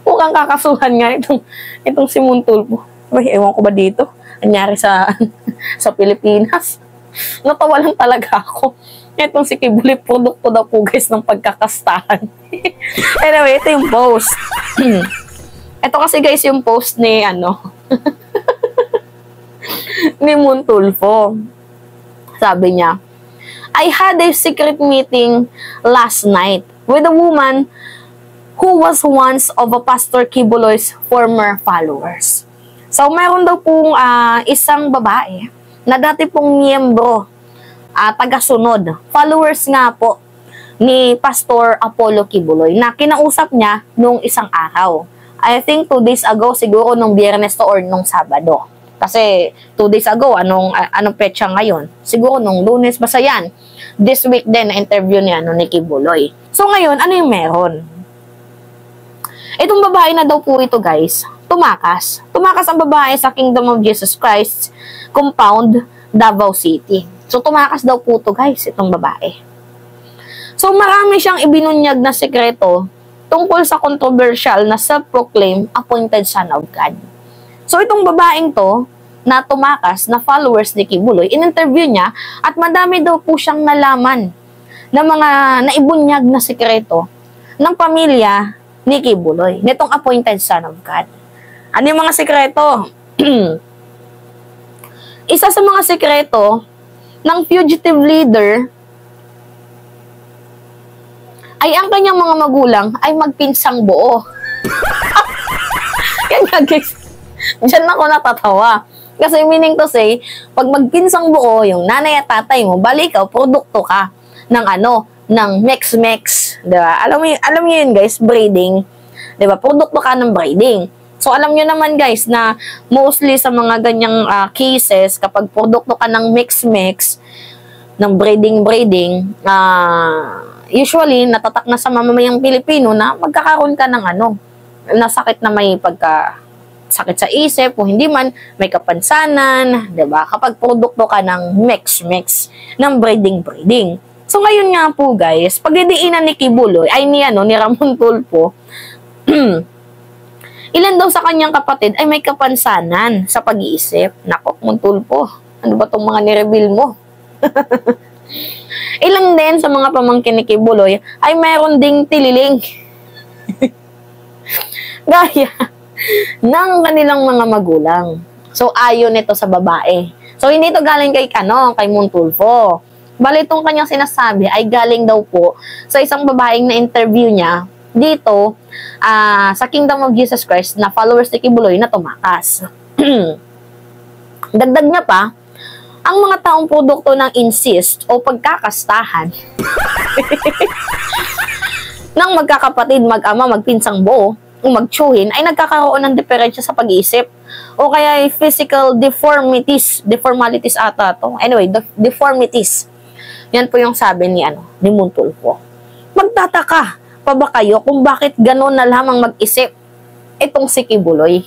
Mukhang kakasuhan nga itong si Montulfo. Ay, ewan ko ba dito? Anyari sa sa Pilipinas. Natawa lang talaga ako. Itong si Kibuloy, produkto daw po guys ng pagkakastahan. Anyway, ito yung post. Ito kasi guys yung post ni ni Montulfo. Sabi niya, I had a secret meeting last night with a woman who was once of a Pastor Kibuloy's former followers. So, mayroon daw pong isang babae na dati pong miyembro, tagasunod, followers nga po ni Pastor Apollo Kibuloy na kinausap niya nung isang araw. I think 2 days ago, siguro nung Biyernes to or nung Sabado. Kasi 2 days ago, anong petsa ngayon? Siguro nung Lunes, basta yan. This week din, na-interview niya ni Kibuloy. So ngayon, ano yung meron? Itong babae na daw po ito guys, tumakas. Tumakas ang babae sa Kingdom of Jesus Christ compound, Davao City. So tumakas daw po ito guys, itong babae. So marami siyang ibinunyag na sekreto tungkol sa controversial na self-proclaimed appointed son of God. So itong babaeng to, na tumakas, na followers ni Kibuloy, in-interview niya at madami daw po siyang nalaman na mga naibunyag na sekreto ng pamilya ni Kibuloy, nitong appointed son of God. Ano yung mga sekreto? Isa sa mga sekreto ng fugitive leader ay ang kanyang mga magulang ay magpinsang buo. Yan nga guys. Diyan ako natatawa. Kasi meaning to say, pag magpinsang buo, yung nanay at tatay mo, bali ikaw, produkto ka ng ng mex-mex. Diba? Alam mo yun guys, breeding. Diba? Produkto ka ng breeding. So alam nyo naman guys na mostly sa mga ganyang cases, kapag produkto ka ng mix-mix, ng breeding, usually natatak na sa mamamayang Pilipino na magkakaroon ka ng nasakit na may sakit sa isip, o hindi man, may kapansanan, diba? Kapag produkto ka ng mix ng breeding. So, ngayon nga po, guys, pagdidiinan ni Kibuloy, ay ni Ramon Tulfo, ilan daw sa kanyang kapatid ay may kapansanan sa pag-iisip. Nako, Montulfo, ano ba tong mga nireveal mo? Ilan din sa mga pamangkin ni Kibuloy ay mayroon ding tililing. Gaya ng kanilang mga magulang. So, ayon ito sa babae. So, hindi ito galing kay Montulfo. Bali, itong kanyang sinasabi ay galing daw po sa isang babaeng na-interview niya dito sa Kingdom of Jesus Christ na followers ni Kibuloy na tumakas. Dagdag niya pa, ang mga taong produkto ng incest o pagkakastahan ng magkakapatid, mag-ama, magpinsang buo, o magtsuhin, ay nagkakaroon ng diferensya sa pag-iisip o kaya physical deformalities ata to. Anyway, deformities. Yan po yung sabi ni Montulfo. Magtataka pa ba kayo kung bakit gano'n na lamang mag-isip itong si Kibuloy?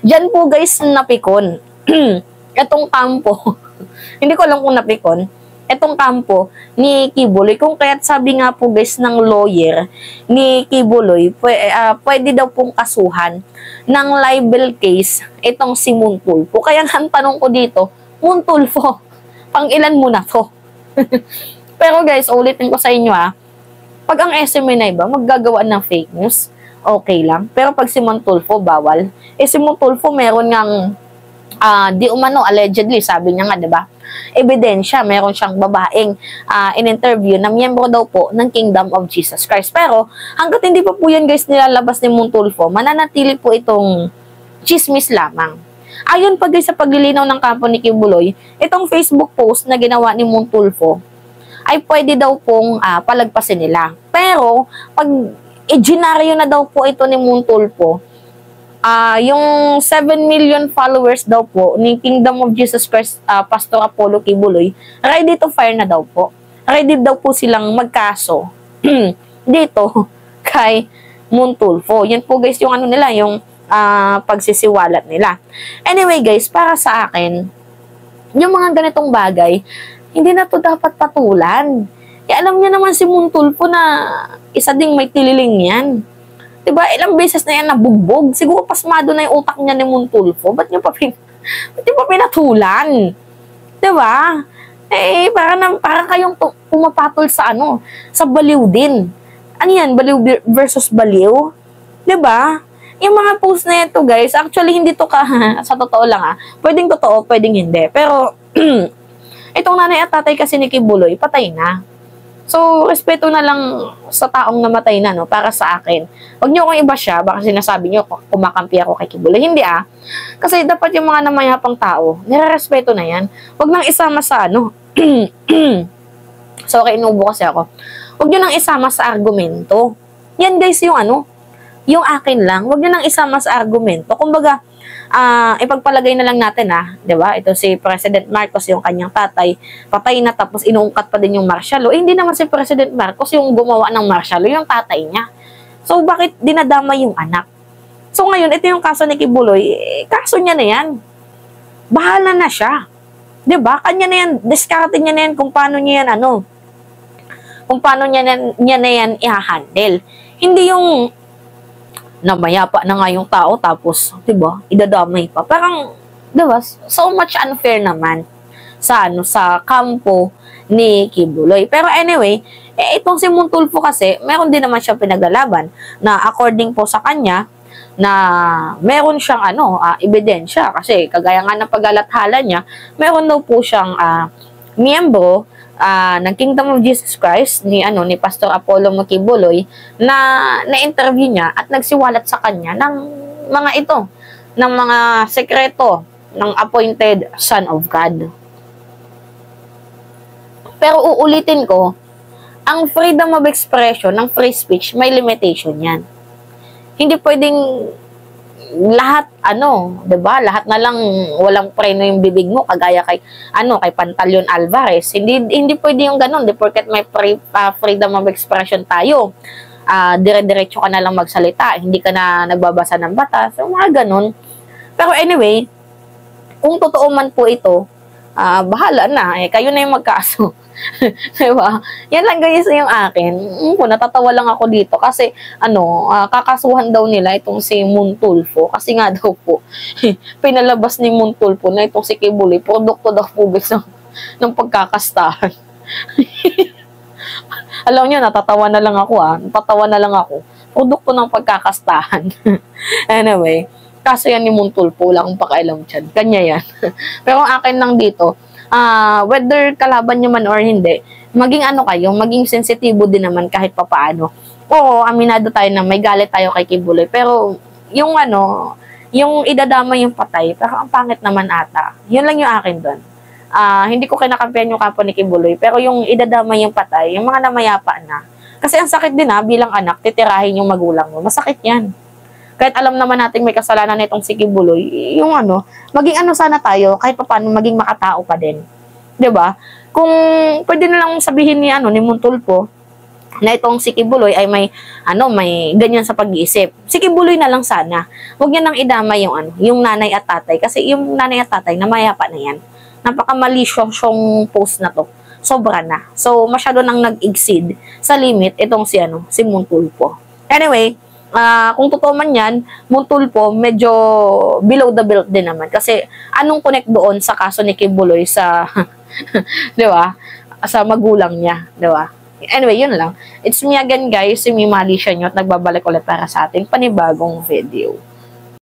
Diyan po guys napikon. Itong kampo. Hindi ko alam kung napikon. Itong kampo ni Kibuloy, kung kaya't sabi nga po guys ng lawyer ni Kibuloy, pwede daw pong kasuhan ng libel case itong si Montulfo. Kaya ang tanong ko dito, Montulfo, pang ilan mo na to? Pero guys, ulitin ko sa inyo pag ang SMA na iba, maggagawa ng fake news, okay lang. Pero pag si Montulfo, bawal. Si Montulfo meron ngang di umano, allegedly, sabi niya nga, diba? Ebidensya, meron siyang babaeng in-interview na miyembro daw po ng Kingdom of Jesus Christ. Pero, hanggat hindi pa po yan guys nilalabas ni Montulfo, mananatili po itong chismis lamang. Ayon pa guys sa paglilinaw ng kampo ni Kibuloy, itong Facebook post na ginawa ni Montulfo ay pwede daw pong palagpasin nila. Pero, pag iginaryo na daw po ito ni Montulfo, yung 7 million followers daw po ni Kingdom of Jesus Christ, Pastor Apollo Kibuloy, ready to fire na daw po. Ready daw po silang magkaso dito kay Montulfo. Yan po guys yung nila, yung pagsisiwalat nila. Anyway guys, para sa akin, yung mga ganitong bagay, hindi na to dapat patulan. Eh, alam niya naman si Montulfo na isa ding may tililing yan. Diba? Ilang beses na yan nabugbog. Siguro pasmado na yung utak niya ni Montulfo. Ba't niya pa, ba't niya pa pinatulan? Diba? Eh, parang kayong pumapatol sa sa baliw din. Ano yan? Baliw versus baliw? Diba? Yung mga post na ito, guys, actually, hindi to sa totoo lang pwedeng totoo, pwedeng hindi. Pero, itong nanay at tatay kasi ni Kibuloy, patay na. So, respeto na lang sa taong namatay na, no, para sa akin. Huwag niyo akong iba siya, baka sinasabi niyo kumakampi ako kay Kibuloy. Hindi Kasi dapat yung mga namayapang tao, nire-respeto na yan. Huwag nang isama sa So, okay, inubo kasi ako. Huwag niyo nang isama sa argumento. Yan, guys, yung yung akin lang. Huwag niyo nang isama sa argumento. Kumbaga, ipagpalagay na lang natin 'di ba? Ito si President Marcos, yung kanyang tatay, patay na tapos inuungkat pa din yung martial law. Hindi naman si President Marcos yung gumawa ng martial law, yung tatay niya. So bakit dinadama yung anak? So ngayon, ito yung kaso ni Kibuloy, kaso niya na yan. Bahala na siya. 'Di ba? Kanya na yan, diskarte niya na yan kung paano niya yan kung paano niya na yan i-handle. Hindi yung namayapa na nga yung tao tapos, 'di ba? Idadamay pa. Parang, 'di ba? So much unfair naman sa sa kampo ni Kibuloy. Pero anyway, itong si Montulfo kasi, meron din naman siyang pinaglalaban na according po sa kanya na meron siyang ebidensya kasi kagaya nga ng paglalathala niya, meron daw po siyang miyembro ng Kingdom of Jesus Christ ni Pastor Apollo Kibuloy na interview niya at nagsiwalat sa kanya ng mga sekreto ng appointed Son of God. Pero uulitin ko, ang freedom of expression ng free speech may limitation yan. Hindi pwedeng lahat 'di ba? Lahat na lang walang preno yung bibig mo kagaya kay kay Pantaleon Alvarez. Hindi pwede yung ganun, di porket may freedom of expression tayo. Dire-diretso ka na lang magsalita, hindi ka na nagbabasa ng batas, so mga ganun. Pero anyway, kung totoo man po ito, bahala na, kayo na yung magkaso. Diba? Yan lang guys yung akin. Natatawa lang ako dito kasi kakasuhan daw nila itong si Montulfo kasi nga daw po pinalabas ni Montulfo na itong si Kibuloy produkto daw po ng pagkakastahan. Alam niyo, natatawa na lang ako natatawa na lang ako. Produkto ng pagkakastahan. Anyway, kaso yan ni Montulfo, wala akong pakialam dyan. Kanya yan. Pero ang akin lang dito, whether kalaban nyo man or hindi, maging maging sensitibo din naman kahit papaano. Oo, aminado tayo na may galit tayo kay Kibuloy, pero yung yung idadama yung patay, pero ang pangit naman ata. Yun lang yung akin doon. Hindi ko kinakampihan yung kapwa ni Kibuloy, pero yung idadama yung patay, yung mga namayapa na. Kasi ang sakit din bilang anak, titirahin yung magulang mo. Masakit yan. Kahit alam naman natin may kasalanan na itong si Kibuloy, yung maging sana tayo, kahit paano maging makatao pa din. 'Di ba? Kung pwede na lang sabihin ni Montulfo na itong si Kibuloy ay may ganyan sa pag-iisip. Si Kibuloy na lang sana. Huwag niya nang idama yung nanay at tatay kasi yung nanay at tatay namayapa na yan. Napaka-malicious yung post na to. Sobra na. So masyado nang nag-exceed sa limit itong si Montulfo. Anyway, kung totoo man yan, Montulfo medyo below the belt din naman. Kasi anong connect doon sa kaso ni Kibuloy sa, di ba? Sa magulang niya, di ba? Anyway, yun lang. It's me again guys, si Mimali siya nyo at nagbabalik ulit para sa ating panibagong video.